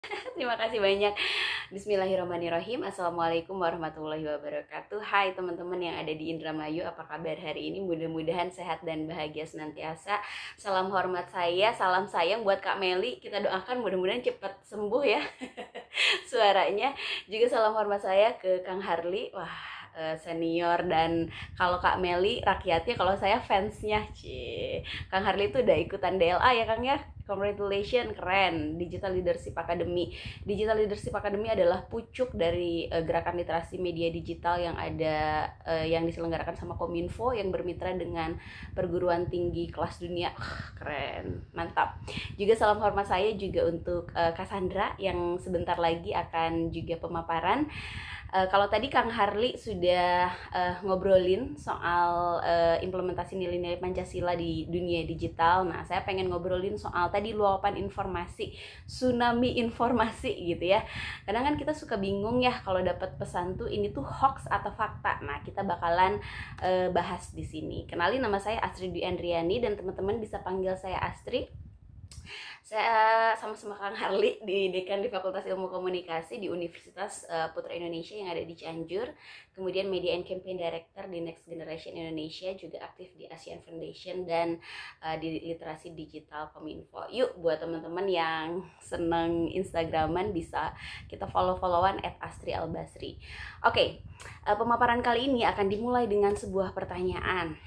Terima kasih banyak. Bismillahirrahmanirrahim. Assalamualaikum warahmatullahi wabarakatuh. Hai teman-teman yang ada di Indramayu, apa kabar hari ini? Mudah-mudahan sehat dan bahagia senantiasa. Salam hormat saya, salam sayang buat Kak Meli. Kita doakan mudah-mudahan cepat sembuh ya suaranya. Juga salam hormat saya ke Kang Harli. Wah, senior, dan kalau Kak Meli rakyatnya, kalau saya fansnya. Kang Harli itu udah ikutan DLA ya Kang ya. Congratulations, keren. Digital Leadership Academy. Digital Leadership Academy adalah pucuk dari gerakan literasi media digital yang ada yang diselenggarakan sama Kominfo yang bermitra dengan perguruan tinggi kelas dunia. Keren, mantap. Juga salam hormat saya juga untuk Cassandra yang sebentar lagi akan juga pemaparan. Kalau tadi Kang Harli sudah ngobrolin soal implementasi nilai-nilai Pancasila di dunia digital. Nah, saya pengen ngobrolin soal tadi luapan informasi, tsunami informasi gitu ya. Kadang kan kita suka bingung ya kalau dapat pesan tuh ini tuh hoax atau fakta. Nah, kita bakalan bahas di sini. Kenalin, nama saya Astri Dwi Andriani dan teman-teman bisa panggil saya Astri. Saya sama-sama Kang Harli di Dekan di Fakultas Ilmu Komunikasi di Universitas Putra Indonesia yang ada di Cianjur. Kemudian Media and Campaign Director di Next Generation Indonesia, juga aktif di ASEAN Foundation dan di Literasi Digital Kominfo. Yuk, buat teman-teman yang seneng Instagraman bisa kita follow-followan @astrialbasri. Oke, pemaparan kali ini akan dimulai dengan sebuah pertanyaan.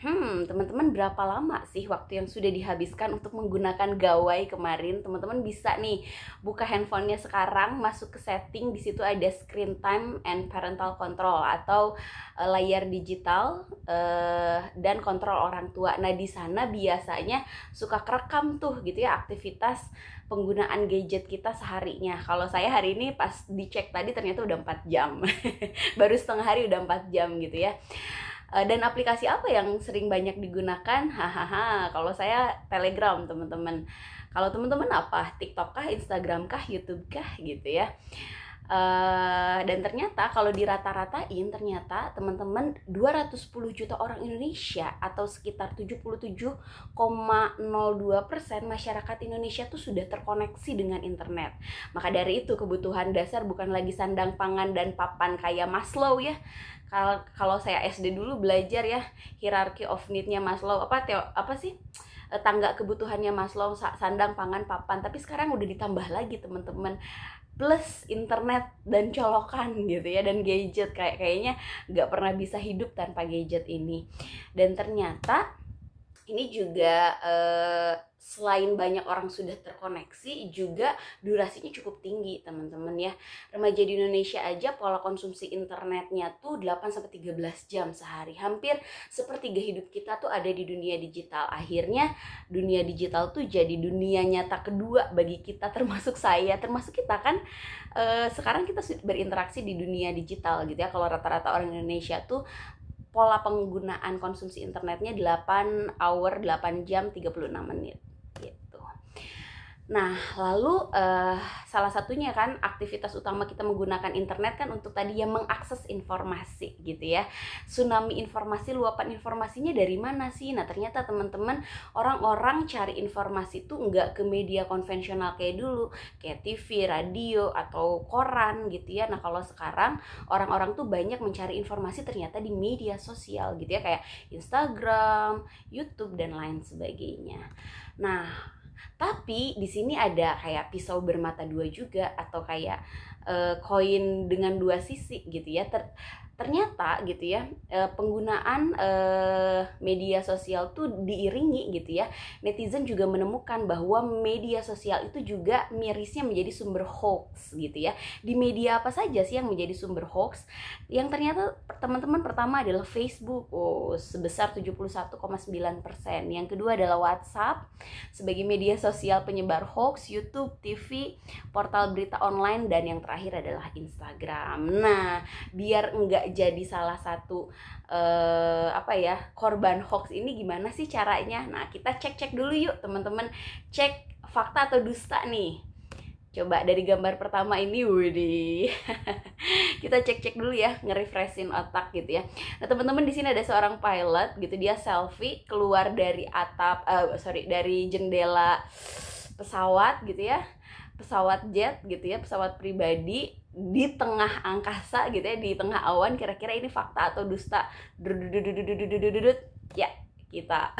Teman-teman, berapa lama sih waktu yang sudah dihabiskan untuk menggunakan gawai kemarin? Teman-teman bisa nih buka handphonenya sekarang, masuk ke setting, di situ ada screen time and parental control atau layar digital dan kontrol orang tua. Nah, di sana biasanya suka kerekam tuh gitu ya aktivitas penggunaan gadget kita seharinya. Kalau saya hari ini pas dicek tadi ternyata udah 4 jam. Baru setengah hari udah 4 jam gitu ya. Dan aplikasi apa yang sering banyak digunakan? Hahaha, kalau saya Telegram, teman-teman. Kalau teman-teman apa? TikTok kah, Instagram kah, YouTube kah gitu ya. Dan ternyata kalau dirata-ratain, ternyata teman-teman 210 juta orang Indonesia atau sekitar 77,02% masyarakat Indonesia tuh sudah terkoneksi dengan internet. Maka dari itu kebutuhan dasar bukan lagi sandang pangan dan papan kayak Maslow ya. Kalau saya SD dulu belajar ya hierarchy of need-nya Maslow, apa sih, tangga kebutuhannya Maslow, sandang pangan papan, tapi sekarang udah ditambah lagi teman-teman, plus internet dan colokan gitu ya, dan gadget. Kayaknya nggak pernah bisa hidup tanpa gadget ini. Dan ternyata ini juga selain banyak orang sudah terkoneksi, juga durasinya cukup tinggi teman-teman ya. Remaja di Indonesia aja pola konsumsi internetnya tuh 8-13 jam sehari. Hampir sepertiga hidup kita tuh ada di dunia digital. Akhirnya dunia digital tuh jadi dunia nyata kedua bagi kita, termasuk saya, termasuk kita kan. Sekarang kita berinteraksi di dunia digital gitu ya. Kalau rata-rata orang Indonesia tuh pola penggunaan konsumsi internetnya 8 jam 36 menit gitu. Nah, lalu salah satunya kan aktivitas utama kita menggunakan internet kan untuk tadi ya mengakses informasi gitu ya. Tsunami informasi, luapan informasinya dari mana sih? Nah, ternyata teman-teman, orang-orang cari informasi tuh nggak ke media konvensional kayak dulu, kayak TV, radio, atau koran gitu ya. Nah, kalau sekarang orang-orang tuh banyak mencari informasi ternyata di media sosial gitu ya, kayak Instagram, YouTube, dan lain sebagainya. Nah, tapi di sini ada kayak pisau bermata dua juga, atau kayak koin dengan dua sisi gitu ya. Ternyata gitu ya, penggunaan media sosial tuh diiringi gitu ya. Netizen juga menemukan bahwa media sosial itu juga mirisnya menjadi sumber hoax gitu ya. Di media apa saja sih yang menjadi sumber hoax? Yang ternyata teman-teman, pertama adalah Facebook, sebesar 71,9%. Yang kedua adalah WhatsApp sebagai media sosial penyebar hoax, YouTube, TV, portal berita online, dan yang terakhir adalah Instagram. Nah, biar enggak jadi salah satu korban hoax ini, gimana sih caranya? Nah, kita cek dulu yuk teman-teman, cek fakta atau dusta nih. Coba dari gambar pertama ini, widih. Kita cek dulu ya, nge-refreshin otak gitu ya. Nah, teman-teman, di sini ada seorang pilot gitu, dia selfie keluar dari dari jendela pesawat gitu ya. pesawat jet gitu ya, pesawat pribadi di tengah angkasa gitu ya, di tengah awan. Kira-kira ini fakta atau dusta? Ya, kita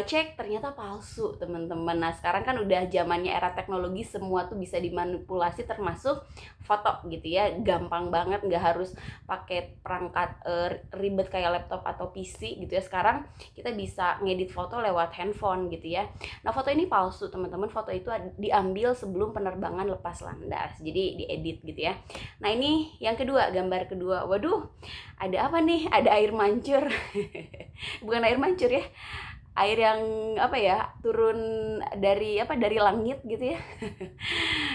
cek, ternyata palsu teman-teman. Nah sekarang kan udah zamannya era teknologi, semua tuh bisa dimanipulasi termasuk foto gitu ya, gampang banget, nggak harus pakai perangkat ribet kayak laptop atau PC gitu ya. Sekarang kita bisa ngedit foto lewat handphone gitu ya. Nah foto ini palsu teman-teman, foto itu diambil sebelum penerbangan lepas landas, jadi diedit gitu ya. Nah ini yang kedua, gambar kedua. Waduh, ada apa nih? Ada air mancur. Bukan air mancur ya, air yang apa ya, turun dari langit gitu ya.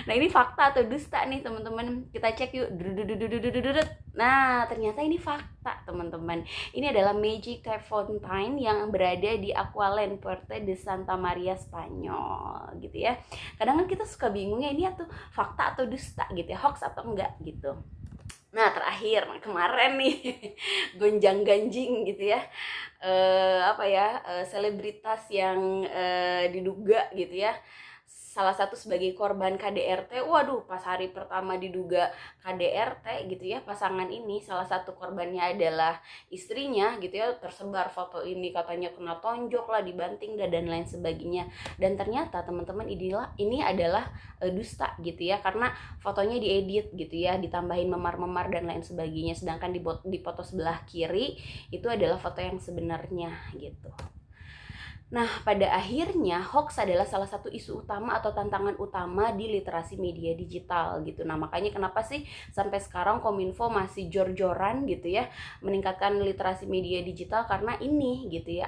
Nah ini fakta atau dusta nih teman-teman, kita cek yuk. Nah ternyata ini fakta teman-teman. Ini adalah Magic Tap Fountain yang berada di Aqualand Puerto de Santa Maria, Spanyol gitu ya. Kadang kan kita suka bingungnya ini tuh fakta atau dusta gitu ya, hoax atau enggak gitu. Nah terakhir kemarin nih gonjang-ganjing gitu ya, selebritas yang diduga gitu ya, salah satu sebagai korban KDRT. Waduh, pas hari pertama diduga KDRT gitu ya, pasangan ini salah satu korbannya adalah istrinya gitu ya, tersebar foto ini katanya kena tonjok lah, dibanting dan lain sebagainya. Dan ternyata teman-teman ini adalah dusta gitu ya, karena fotonya diedit gitu ya, ditambahin memar-memar dan lain sebagainya, sedangkan di foto sebelah kiri itu adalah foto yang sebenarnya gitu. Nah, pada akhirnya hoax adalah salah satu isu utama atau tantangan utama di literasi media digital gitu. Nah, makanya kenapa sih sampai sekarang Kominfo masih jor-joran gitu ya meningkatkan literasi media digital, karena ini gitu ya,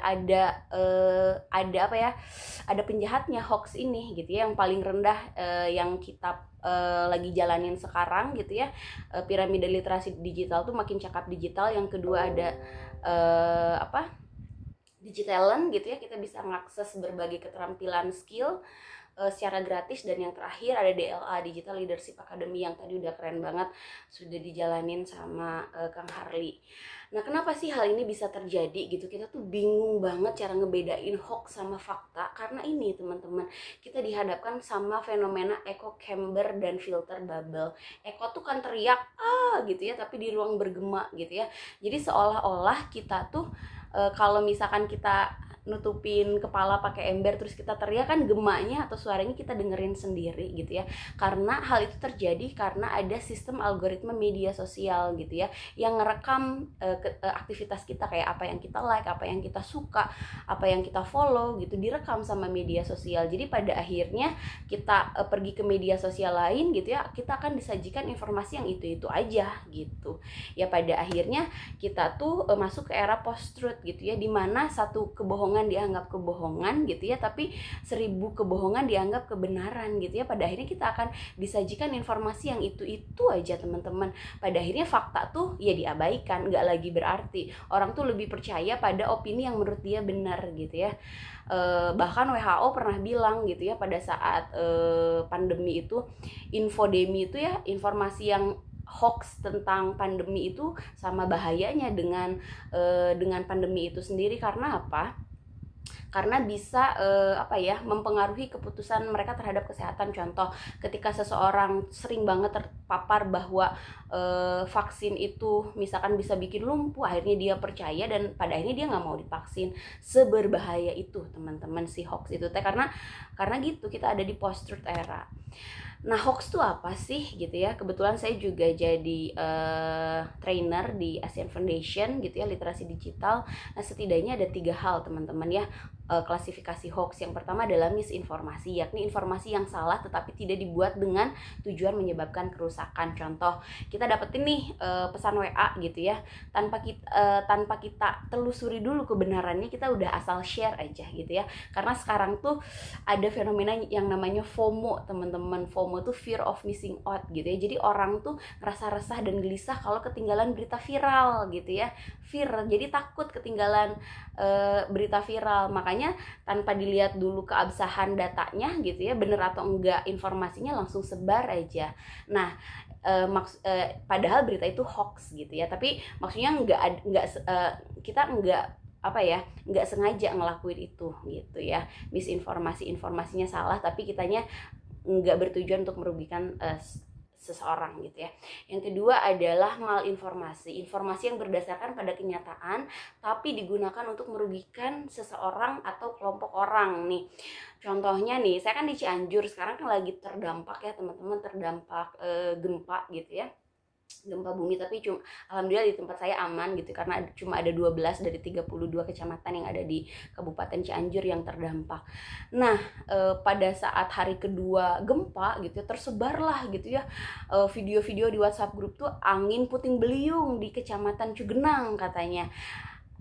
ada penjahatnya hoax ini gitu ya, yang paling rendah yang kita lagi jalanin sekarang gitu ya. Piramida literasi digital tuh makin cakap digital. Yang kedua ada Digitalent gitu ya, kita bisa mengakses berbagai keterampilan skill secara gratis. Dan yang terakhir ada DLA, Digital Leadership Academy, yang tadi udah keren banget sudah dijalanin sama Kang Harley. Nah kenapa sih hal ini bisa terjadi gitu? Kita tuh bingung banget cara ngebedain hoax sama fakta, karena ini teman-teman, kita dihadapkan sama fenomena echo chamber dan filter bubble. Echo tuh kan teriak gitu ya, tapi di ruang bergema gitu ya. Jadi seolah-olah kita tuh kalau misalkan kita nutupin kepala pakai ember terus kita teriak, kan gemanya atau suaranya kita dengerin sendiri gitu ya. Karena hal itu terjadi karena ada sistem algoritma media sosial gitu ya, yang ngerekam aktivitas kita, kayak apa yang kita like, apa yang kita suka, apa yang kita follow gitu, direkam sama media sosial. Jadi pada akhirnya kita pergi ke media sosial lain gitu ya, kita akan disajikan informasi yang itu-itu aja gitu. Ya pada akhirnya kita tuh masuk ke era post-truth gitu ya, dimana satu kebohongan dianggap kebohongan gitu ya, tapi 1000 kebohongan dianggap kebenaran gitu ya. Pada akhirnya kita akan disajikan informasi yang itu-itu aja teman-teman. Pada akhirnya fakta tuh ya diabaikan, nggak lagi berarti. Orang tuh lebih percaya pada opini yang menurut dia benar gitu ya. Bahkan WHO pernah bilang gitu ya, pada saat pandemi itu, infodemi itu ya, informasi yang hoax tentang pandemi itu sama bahayanya dengan pandemi itu sendiri. Karena apa? Karena bisa mempengaruhi keputusan mereka terhadap kesehatan. Contoh, ketika seseorang sering banget terpapar bahwa vaksin itu misalkan bisa bikin lumpuh, akhirnya dia percaya dan pada akhirnya dia nggak mau divaksin. Seberbahaya itu teman-teman si hoax itu karena gitu, kita ada di post-truth era. Nah hoax itu apa sih gitu ya? Kebetulan saya juga jadi trainer di ASEAN Foundation gitu ya, literasi digital. Nah setidaknya ada 3 hal teman-teman ya, klasifikasi hoax. Yang pertama adalah misinformasi, yakni informasi yang salah tetapi tidak dibuat dengan tujuan menyebabkan kerusakan. Contoh, kita dapetin nih pesan WA gitu ya, tanpa kita telusuri dulu kebenarannya, kita udah asal share aja gitu ya. Karena sekarang tuh ada fenomena yang namanya FOMO teman-teman. FOMO tuh fear of missing out gitu ya. Jadi orang tuh ngerasa resah dan gelisah kalau ketinggalan berita viral gitu ya. Fear, jadi takut ketinggalan berita viral. Makanya tanpa dilihat dulu keabsahan datanya gitu ya, bener atau enggak informasinya, langsung sebar aja. Nah padahal berita itu hoax gitu ya, tapi maksudnya kita enggak apa ya, nggak sengaja ngelakuin itu gitu ya, informasinya salah tapi kitanya nggak bertujuan untuk merugikan seseorang gitu ya. Yang kedua adalah malinformasi, informasi yang berdasarkan pada kenyataan tapi digunakan untuk merugikan seseorang atau kelompok orang nih. Contohnya nih, saya kan di Cianjur sekarang kan lagi terdampak ya teman-teman, terdampak gempa gitu ya, gempa bumi, tapi cuma alhamdulillah di tempat saya aman gitu karena cuma ada 12 dari 32 kecamatan yang ada di Kabupaten Cianjur yang terdampak. Nah, pada saat hari kedua gempa gitu ya, tersebarlah gitu ya video-video di WhatsApp grup tuh angin puting beliung di Kecamatan Cugenang katanya.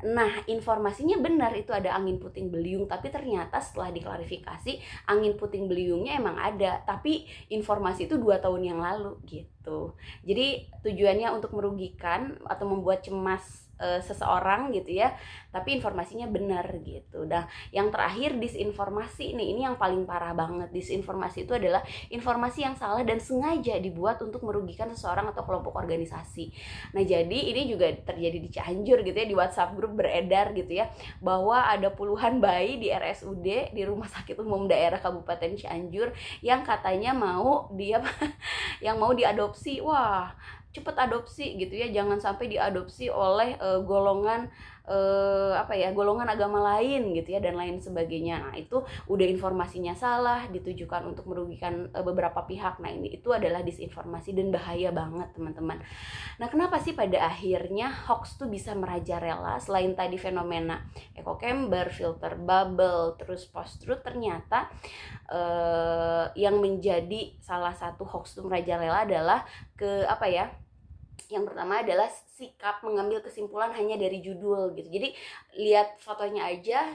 Nah, informasinya benar itu ada angin puting beliung, tapi ternyata setelah diklarifikasi angin puting beliungnya emang ada, tapi informasi itu 2 tahun yang lalu gitu. Jadi tujuannya untuk merugikan atau membuat cemas seseorang gitu ya, tapi informasinya benar gitu. Nah, yang terakhir disinformasi nih, ini yang paling parah banget. Disinformasi itu adalah informasi yang salah dan sengaja dibuat untuk merugikan seseorang atau kelompok organisasi. Nah, jadi ini juga terjadi di Cianjur gitu ya, di WhatsApp grup beredar gitu ya, bahwa ada puluhan bayi di RSUD, di Rumah Sakit Umum Daerah Kabupaten Cianjur yang katanya mau yang mau diadopsi. Wah, cepet adopsi gitu ya, jangan sampai diadopsi oleh golongan golongan agama lain gitu ya, dan lain sebagainya. Nah, itu udah informasinya salah, ditujukan untuk merugikan beberapa pihak. Nah, ini itu adalah disinformasi dan bahaya banget teman-teman. Nah, kenapa sih pada akhirnya hoax tuh bisa merajalela? Selain tadi fenomena echo chamber, filter bubble, terus post truth, ternyata yang menjadi salah satu hoax tuh merajalela adalah yang pertama adalah sikap mengambil kesimpulan hanya dari judul gitu. Jadi lihat fotonya aja,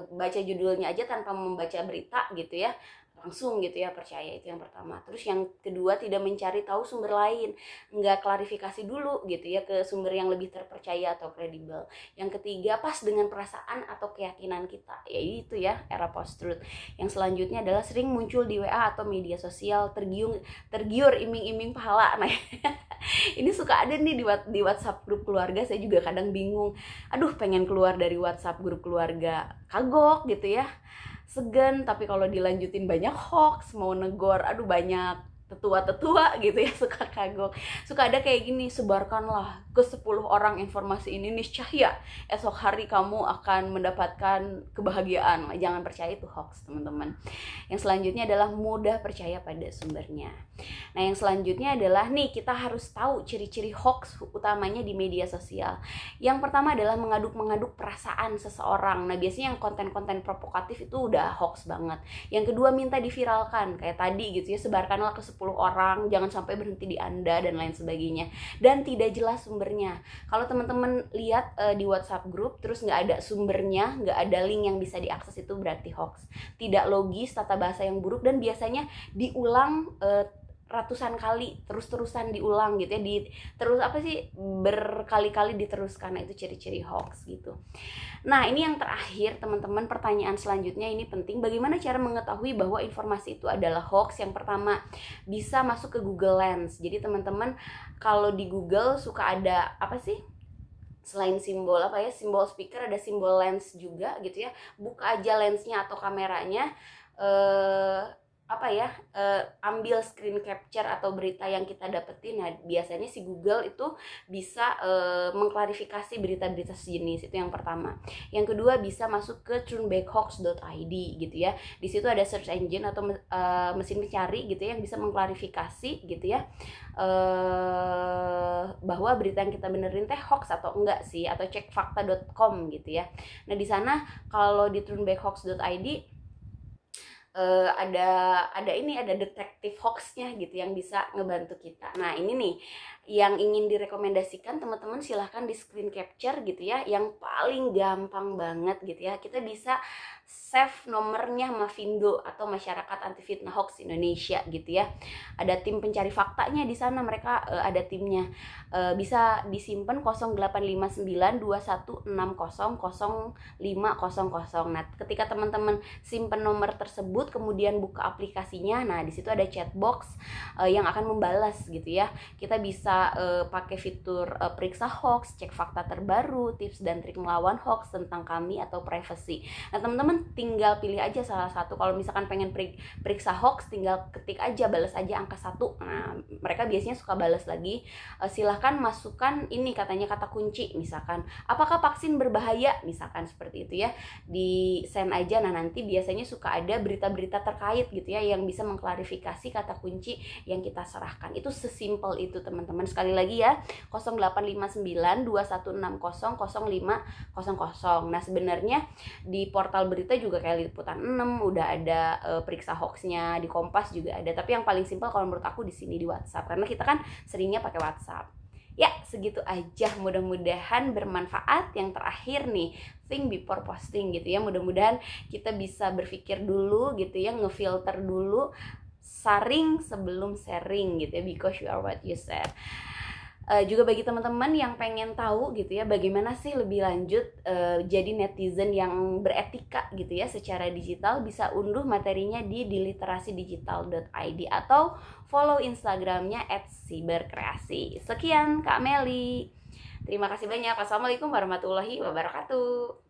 baca judulnya aja tanpa membaca berita gitu ya, langsung gitu ya percaya. Itu yang pertama. Terus yang kedua, tidak mencari tahu sumber lain, nggak klarifikasi dulu gitu ya ke sumber yang lebih terpercaya atau kredibel. Yang ketiga, pas dengan perasaan atau keyakinan kita, yaitu ya era post truth. Yang selanjutnya adalah sering muncul di WA atau media sosial, tergiur iming-iming pahala. Nah, ini suka ada nih di WhatsApp grup keluarga. Saya juga kadang bingung, aduh pengen keluar dari WhatsApp grup keluarga, kagok gitu ya, segan, tapi kalau dilanjutin banyak hoax, mau negor, aduh banyak tetua-tetua gitu ya, suka kagok. Suka ada kayak gini, sebarkanlah ke 10 orang informasi ini niscaya esok hari kamu akan mendapatkan kebahagiaan. Jangan percaya, itu hoax teman-teman. Yang selanjutnya adalah mudah percaya pada sumbernya. Nah, yang selanjutnya adalah nih, kita harus tahu ciri-ciri hoax utamanya di media sosial. Yang pertama adalah mengaduk-mengaduk perasaan seseorang. Nah, biasanya yang konten-konten provokatif itu udah hoax banget. Yang kedua, minta diviralkan kayak tadi gitu ya, sebarkanlah ke 10 orang, jangan sampai berhenti di Anda dan lain sebagainya. Dan tidak jelas sumbernya. Kalau teman-teman lihat di WhatsApp grup terus nggak ada sumbernya, nggak ada link yang bisa diakses, itu berarti hoax. Tidak logis, tata bahasa yang buruk, dan biasanya diulang ratusan kali, terus-terusan diulang gitu ya, berkali-kali diteruskan. Nah, itu ciri-ciri hoax gitu. Nah, ini yang terakhir teman-teman, pertanyaan selanjutnya ini penting. Bagaimana cara mengetahui bahwa informasi itu adalah hoax? Yang pertama, bisa masuk ke Google Lens. Jadi teman-teman kalau di Google suka ada selain simbol simbol speaker, ada simbol lens juga gitu ya. Buka aja lensnya atau kameranya, ambil screen capture atau berita yang kita dapetin. Nah, biasanya si Google itu bisa mengklarifikasi berita-berita sejenis. Itu yang pertama. Yang kedua, bisa masuk ke turnbackhoax.id gitu ya. Di situ ada search engine atau mesin pencari gitu ya, yang bisa mengklarifikasi gitu ya, bahwa berita yang kita benerin teh hoax atau enggak sih, atau cekfakta.com gitu ya. Nah, di sana kalau di turnbackhoax.id ada detektif hoaxnya gitu yang bisa ngebantu kita. Nah, ini nih yang ingin direkomendasikan teman-teman, silahkan di screen capture gitu ya, yang paling gampang banget gitu ya. Kita bisa save nomornya Mafindo atau Masyarakat Anti Fitnah Hoax Indonesia gitu ya. Ada tim pencari faktanya di sana, mereka ada timnya. Bisa disimpan 085921600500. Nah, ketika teman-teman simpen nomor tersebut, tersebut, kemudian buka aplikasinya. Nah, di situ ada chat box yang akan membalas gitu ya. Kita bisa pakai fitur periksa hoax, cek fakta terbaru, tips dan trik melawan hoax tentang kami atau privacy. Nah, teman-teman tinggal pilih aja salah satu. Kalau misalkan pengen periksa hoax, tinggal ketik aja, balas aja angka 1. Nah, mereka biasanya suka balas lagi. Silahkan masukkan ini katanya kata kunci, misalkan apakah vaksin berbahaya, misalkan seperti itu ya, di send aja. Nah, nanti biasanya suka ada berita-berita terkait gitu ya yang bisa mengklarifikasi kata kunci yang kita serahkan. Itu sesimpel itu teman-teman. Sekali lagi ya, 085921600500. Nah, sebenarnya di portal berita juga kayak Liputan 6 udah ada periksa hoaxnya, di Kompas juga ada. Tapi yang paling simpel kalau menurut aku di sini di WhatsApp, karena kita kan seringnya pakai WhatsApp. Ya, segitu aja. Mudah-mudahan bermanfaat. Yang terakhir nih, think before posting gitu ya. Mudah-mudahan kita bisa berpikir dulu gitu ya, ngefilter dulu, saring sebelum sharing gitu ya, because you are what you share. Juga bagi teman-teman yang pengen tahu gitu ya bagaimana sih lebih lanjut jadi netizen yang beretika gitu ya secara digital, bisa unduh materinya di diliterasidigital.id atau follow Instagramnya @siberkreasi. Sekian Kak Meli. Terima kasih banyak. Wassalamualaikum warahmatullahi wabarakatuh.